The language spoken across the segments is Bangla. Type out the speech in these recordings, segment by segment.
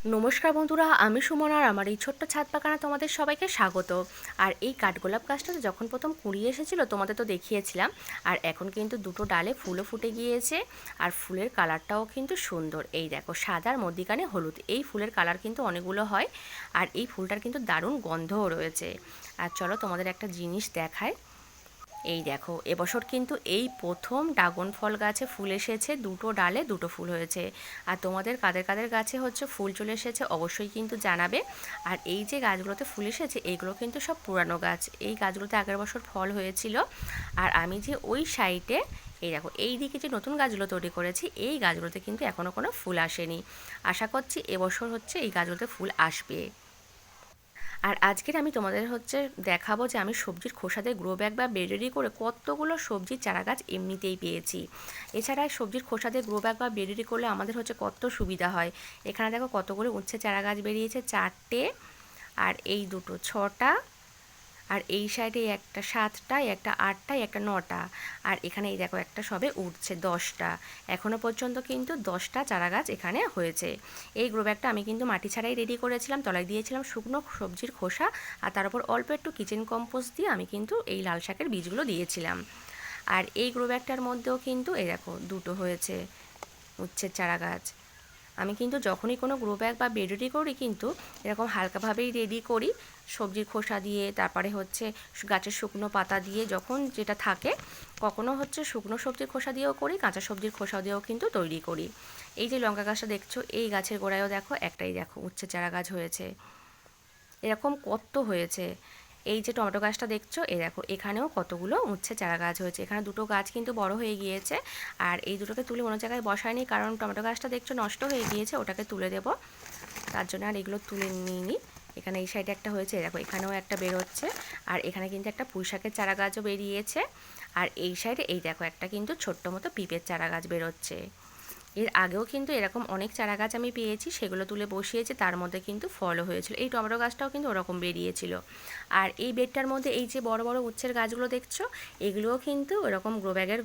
নমস্কার বন্ধুরা, আমি সুমন আর আমার এই ছোট্ট ছাদ বাগানে তোমাদের সবাইকে স্বাগত। আর এই কাঠগোলাপ গাছটাতে যখন প্রথম কুঁড়ি এসেছিল তোমাদের তো দেখিয়েছিলাম। আর এখন কিন্তু দুটো ডালে ফুলও ফুটে গিয়েছে। আর ফুলের কালারটাও কিন্তু সুন্দর, এই দেখো সাদার মধ্যিখানে হলুদ। এই ফুলের কালার কিন্তু অনেকগুলো হয়। আর এই ফুলটার কিন্তু দারুণ গন্ধও রয়েছে। আর চলো তোমাদের একটা জিনিস দেখায়। এই দেখো এবছর কিন্তু এই প্রথম ড্রাগন ফল গাছে ফুল এসেছে, দুটো ডালে দুটো ফুল হয়েছে। আর তোমাদের কাদের কাদের গাছে হচ্ছে ফুল চলে এসেছে অবশ্যই কিন্তু জানাবে। আর এই যে গাছগুলোতে ফুল এসেছে এইগুলো কিন্তু সব পুরানো গাছ, এই গাছগুলোতে আগের বছর ফল হয়েছিল। আর আমি যে ওই সাইডে এই দেখো এই দিকে যে নতুন গাছগুলো তৈরি করেছি এই গাছগুলোতে কিন্তু এখনও কোনো ফুল আসেনি। আশা করছি এবছর হচ্ছে এই গাছগুলোতে ফুল আসবে। আর আজকের আমি তোমাদের হচ্ছে দেখাবো যে আমি সবজির খোসাতে গ্রো ব্যাগ বা বেড করে কতগুলো সবজির চারা গাছ এমনিতেই পেয়েছি। এছাড়া সবজির খোসাতে গ্রো ব্যাগ বা বেড করলে আমাদের হচ্ছে কত সুবিধা হয়। এখানে দেখো কতগুলো উচ্ছে চারা গাছ বেরিয়েছে, 4টে। আর এই দুটো 6টা। আর এই সাইডে একটা 7টা, একটা 8টা, একটা 9টা। আর এখানে এই দেখো একটা সবে উঠছে 10টা। এখনও পর্যন্ত কিন্তু 10টা চারা গাছ এখানে হয়েছে। এই গ্রো ব্যাগটা আমি কিন্তু মাটি ছাড়াই রেডি করেছিলাম, তলায় দিয়েছিলাম শুকনো সবজির খোসা। আর তার উপর অল্প একটু কিচেন কম্পোস্ট দিয়ে আমি কিন্তু এই লাল শাকের বীজগুলো দিয়েছিলাম। আর এই গ্রো ব্যাগটার মধ্যেও কিন্তু এই দেখো দুটো হয়েছে উচ্ছের চারা গাছ। আমি কিন্তু যখনই কোনো গ্রো ব্যাগ বা বেড রেডি করি কিন্তু এরকম হালকাভাবেই রেডি করি, সবজির খোসা দিয়ে, তারপরে হচ্ছে গাছের শুকনো পাতা দিয়ে যখন যেটা থাকে। কখনো হচ্ছে শুকনো সবজির খোসা দিয়েও করি, কাঁচা সবজির খোসা দিয়েও কিন্তু তৈরি করি। এই যে লঙ্কা গাছটা দেখছো এই গাছের গোড়ায়ও দেখো একটাই দেখো উচ্ছে চারা গাছ হয়েছে, এরকম কত হয়েছে। এই যে টমেটো গাছটা দেখছো এই দেখো এখানেও কতগুলো উচ্ছে চারা গাছ হয়েছে। এখানে দুটো গাছ কিন্তু বড় হয়ে গিয়েছে। আর এই দুটোকে তুলে অন্য জায়গায় বসায়নি, কারণ টমেটো গাছটা দেখছো নষ্ট হয়ে গিয়েছে, ওটাকে তুলে দেবো। তার জন্য আর এগুলো তুলে নিইনি। এখানে এই সাইডে একটা হয়েছে দেখো, এখানেও একটা বেরোচ্ছে। আর এখানে কিন্তু একটা পুঁই শাকের চারা গাছও বেরিয়েছে। আর এই সাইডে এই দেখো একটা কিন্তু ছোট্ট মতো পিঁপের চারা গাছ বেরোচ্ছে। এর আগেও কিন্তু এরকম অনেক চারা গাছ আমি পেয়েছি, সেগুলো তুলে বসিয়েছি, তার মধ্যে কিন্তু ফলও হয়েছিল। এই টমেটো গাছটাও কিন্তু ওরকম বেরিয়েছিল। আর এই বেডটার মধ্যে এই যে বড় বড় উচ্ছের গাছগুলো দেখছো এগুলোও কিন্তু ওরকম গ্রো ব্যাগের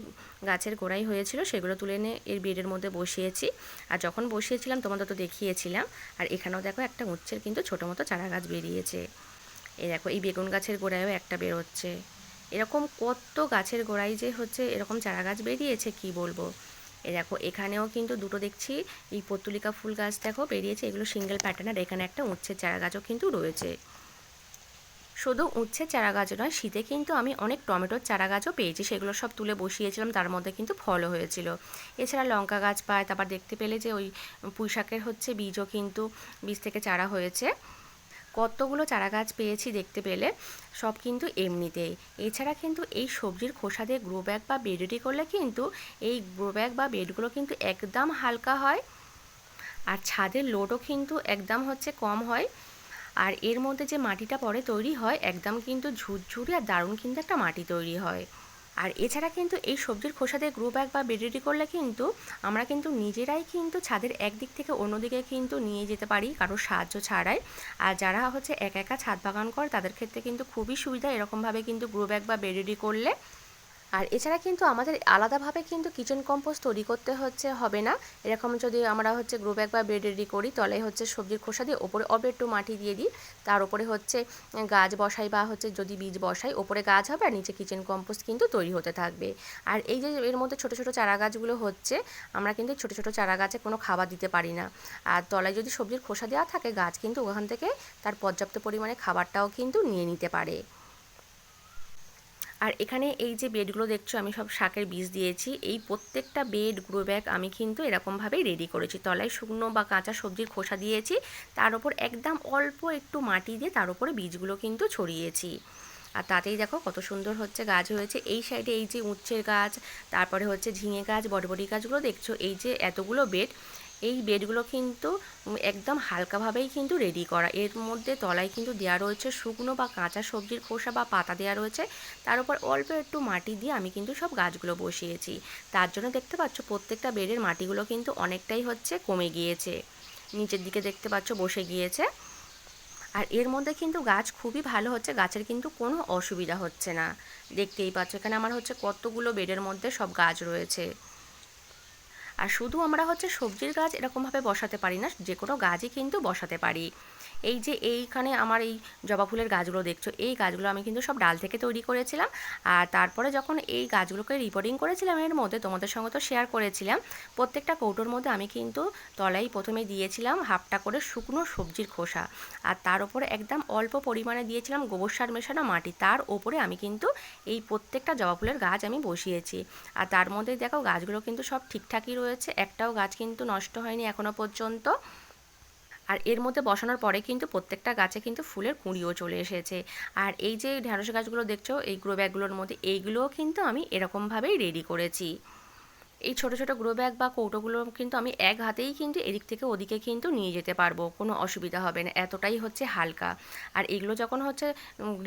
গাছের গোড়াই হয়েছিল, সেগুলো তুলে এনে এর বেডের মধ্যে বসিয়েছি। আর যখন বসিয়েছিলাম তোমাদের তো দেখিয়েছিলাম। আর এখানেও দেখো একটা উচ্ছের কিন্তু ছোটো মতো চারা গাছ বেরিয়েছে। এই দেখো এই বেগুন গাছের গোড়ায়ও একটা বেরোচ্ছে। এরকম কত গাছের গোড়ায় যে হচ্ছে এরকম চারা গাছ বেরিয়েছে কি বলবো। এই দেখো এখানেও কিন্তু দুটো দেখছি এই পত্তুলিকা ফুল গাছ দেখো বেরিয়েছে, এগুলো সিঙ্গেল প্যাটার্ন। আর এখানে একটা উচ্ছের চারা গাছও কিন্তু রয়েছে। শুধু উচ্ছের চারা গাছ নয়, শীতে কিন্তু আমি অনেক টমেটোর চারা গাছও পেয়েছি, সেগুলো সব তুলে বসিয়েছিলাম, তার মধ্যে কিন্তু ফলও হয়েছিল। এছাড়া লঙ্কা গাছ পায়, তারপর দেখতে পেলে যে ওই পুঁই শাকের হচ্ছে বীজও কিন্তু বীজ থেকে চারা হয়েছে। কতগুলো চারা গাছ পেয়েছি দেখতে পেলে, সব কিন্তু এমনিতেই। এছাড়া কিন্তু এই সবজির খোসা দিয়ে গ্রো ব্যাগ বা বেড রেডি করলে কিন্তু এই গ্রো ব্যাগ বা বেডগুলো কিন্তু একদম হালকা হয়। আর ছাদের লোডও কিন্তু একদম হচ্ছে কম হয়। আর এর মধ্যে যে মাটিটা পরে তৈরি হয় একদম কিন্তু ঝুরঝুরে আর দারুণ কিন্তু একটা মাটি তৈরি হয়। আর এছাড়া কিন্তু এই সবজির খোসা দিয়ে গ্রো ব্যাগ বা বেড রেডি করলে কিন্তু আমরা কিন্তু নিজেরাই কিন্তু ছাদের একদিক থেকে অন্যদিকে কিন্তু নিয়ে যেতে পারি কারোর সাহায্য ছাড়াই। আর যারা হচ্ছে একা একা ছাদ বাগান করে তাদের ক্ষেত্রে কিন্তু খুবই সুবিধা এরকমভাবে কিন্তু গ্রো ব্যাগ বা বেড রেডি করলে। আর এছাড়া কিন্তু আমাদের আলাদাভাবে কিন্তু কিচেন কম্পোস্ট তৈরি করতে হচ্ছে হবে না। এরকম যদি আমরা হচ্ছে গ্রো ব্যাগ বা বেড রেডি করি তলায় হচ্ছে সবজির খোসা দিয়ে ওপরে অল্প একটু মাটি দিয়ে দিই, তার উপরে হচ্ছে গাছ বসাই বা হচ্ছে যদি বীজ বসাই ওপরে গাছ হবে আর নিচে কিচেন কম্পোস্ট কিন্তু তৈরি হতে থাকবে। আর এই যে এর মধ্যে ছোটো ছোটো চারা গাছগুলো হচ্ছে, আমরা কিন্তু ছোটো ছোটো চারা গাছে কোনো খাবার দিতে পারি না। আর তলায় যদি সবজির খোসা দেওয়া থাকে গাছ কিন্তু ওখান থেকে তার পর্যাপ্ত পরিমাণে খাবারটাও কিন্তু নিয়ে নিতে পারে। আর এখানে এই যে বেডগুলো দেখছো আমি সব শাকের বীজ দিয়েছি, এই প্রত্যেকটা বেড গ্রো ব্যাগ আমি কিন্তু এরকমভাবেই রেডি করেছি। তলায় শুকনো বা কাঁচা সবজির খোসা দিয়েছি, তার উপর একদম অল্প একটু মাটি দিয়ে তার উপরে বীজগুলো কিন্তু ছড়িয়েছি। আর তাতেই দেখো কত সুন্দর হচ্ছে গাছ হয়েছে। এই সাইডে এই যে উচ্ছের গাছ, তারপরে হচ্ছে ঝিঙে গাছ, বটবটি গাছগুলো দেখছো, এই যে এতগুলো বেড, এই বেডগুলো কিন্তু একদম হালকাভাবেই কিন্তু রেডি করা। এর মধ্যে তলায় কিন্তু দেওয়া রয়েছে শুকনো বা কাঁচা সবজির খোসা বা পাতা দেওয়া রয়েছে, তার উপর অল্প একটু মাটি দিয়ে আমি কিন্তু সব গাছগুলো বসিয়েছি। তার জন্য দেখতে পাচ্ছ প্রত্যেকটা বেডের মাটিগুলো কিন্তু অনেকটাই হচ্ছে কমে গিয়েছে, নিচের দিকে দেখতে পাচ্ছ বসে গিয়েছে। আর এর মধ্যে কিন্তু গাছ খুবই ভালো হচ্ছে, গাছের কিন্তু কোনো অসুবিধা হচ্ছে না। দেখতেই পাচ্ছ এখানে আমার হচ্ছে কতগুলো বেডের মধ্যে সব গাছ রয়েছে। আর শুধু আমরা হচ্ছে সবজির গাছ এরকমভাবে বসাতে পারি না, যে কোনো গাছই কিন্তু বসাতে পারি। এই যে এইখানে আমার এই জবা ফুলের গাছগুলো দেখছো, এই গাছগুলো আমি কিন্তু সব ডাল থেকে তৈরি করেছিলাম। আর তারপরে যখন এই গাছগুলোকে রিপোর্টিং করেছিলাম এর মধ্যে, তোমাদের সঙ্গে তো শেয়ার করেছিলাম, প্রত্যেকটা কৌটোর মধ্যে আমি কিন্তু তলায় প্রথমে দিয়েছিলাম হাফটা করে শুকনো সবজির খোসা, আর তার উপরে একদম অল্প পরিমাণে দিয়েছিলাম গোবর সার মেশানো মাটি। তার ওপরে আমি কিন্তু এই প্রত্যেকটা জবা ফুলের গাছ আমি বসিয়েছি। আর তার মধ্যে দেখো গাছগুলো কিন্তু সব ঠিকঠাকই রয়েছে, একটাও গাছ কিন্তু নষ্ট হয়নি এখনো পর্যন্ত। আর এর মধ্যে বসানোর পরে কিন্তু প্রত্যেকটা গাছে কিন্তু ফুলের কুঁড়িও চলে এসেছে। আর এই যে ঢ্যাঁড়স গাছগুলো দেখছো এই গ্রো ব্যাগগুলোর মধ্যে, এইগুলোও কিন্তু আমি এরকমভাবেই রেডি করেছি। এই ছোট ছোট গ্রো ব্যাগ বা কৌটোগুলো কিন্তু আমি এক হাতেই কিন্তু এদিক থেকে ওদিকে কিন্তু নিয়ে যেতে পারবো, কোনো অসুবিধা হবে না, এতটাই হচ্ছে হালকা। আর এগুলো যখন হচ্ছে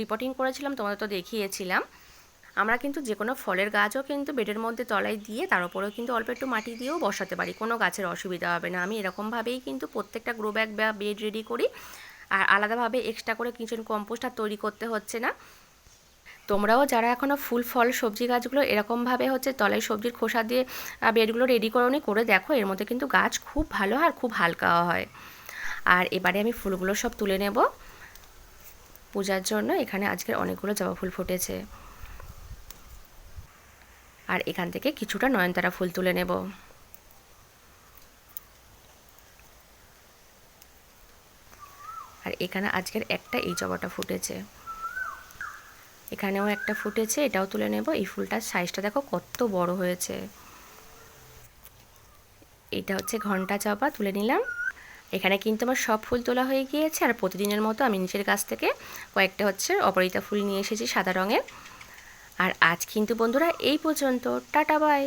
রিপোর্টিং করেছিলাম তোমাদের তো দেখিয়েছিলাম, আমরা কিন্তু যে কোনো ফলের গাছও কিন্তু বেডের মধ্যে তলায় দিয়ে তার উপরেও কিন্তু অল্প একটু মাটি দিয়েও বসাতে পারি, কোনো গাছের অসুবিধা হবে না। আমি এরকমভাবেই কিন্তু প্রত্যেকটা গ্রো ব্যাগ বা বেড রেডি করি, আর আলাদাভাবে এক্সট্রা করে কিচেন কম্পোস্ট আর তৈরি করতে হচ্ছে না। তোমরাও যারা এখনও ফুল ফল সবজি গাছগুলো এরকমভাবে হচ্ছে তলায় সবজির খোসা দিয়ে বেডগুলো রেডি করোনি, করে দেখো, এর মধ্যে কিন্তু গাছ খুব ভালো হয় আর খুব হালকাও হয়। আর এবারে আমি ফুলগুলো সব তুলে নেব পূজার জন্য। এখানে আজকের অনেকগুলো জবা ফুল ফুটেছে, আর এখান থেকে কিছুটা নয়নতারা ফুল তুলে নেব। আর এখানে আজকের একটা এই জবাটা ফুটেছে, এখানেও একটা ফুটেছে, এটাও তুলে নেব। এই ফুলটার সাইজটা দেখো কত বড় হয়েছে। এটা হচ্ছে ঘন্টা জবা, তুলে নিলাম। এখানে কিন্তু আমার সব ফুল তোলা হয়ে গিয়েছে। আর প্রতিদিনের মতো আমি নিচের গাছ থেকে কয়েকটা হচ্ছে অপরাজিতা ফুল নিয়ে এসেছি সাদা রঙের। আর আজ কিন্তু বন্ধুরা এই পর্যন্ত, টাটা বাই।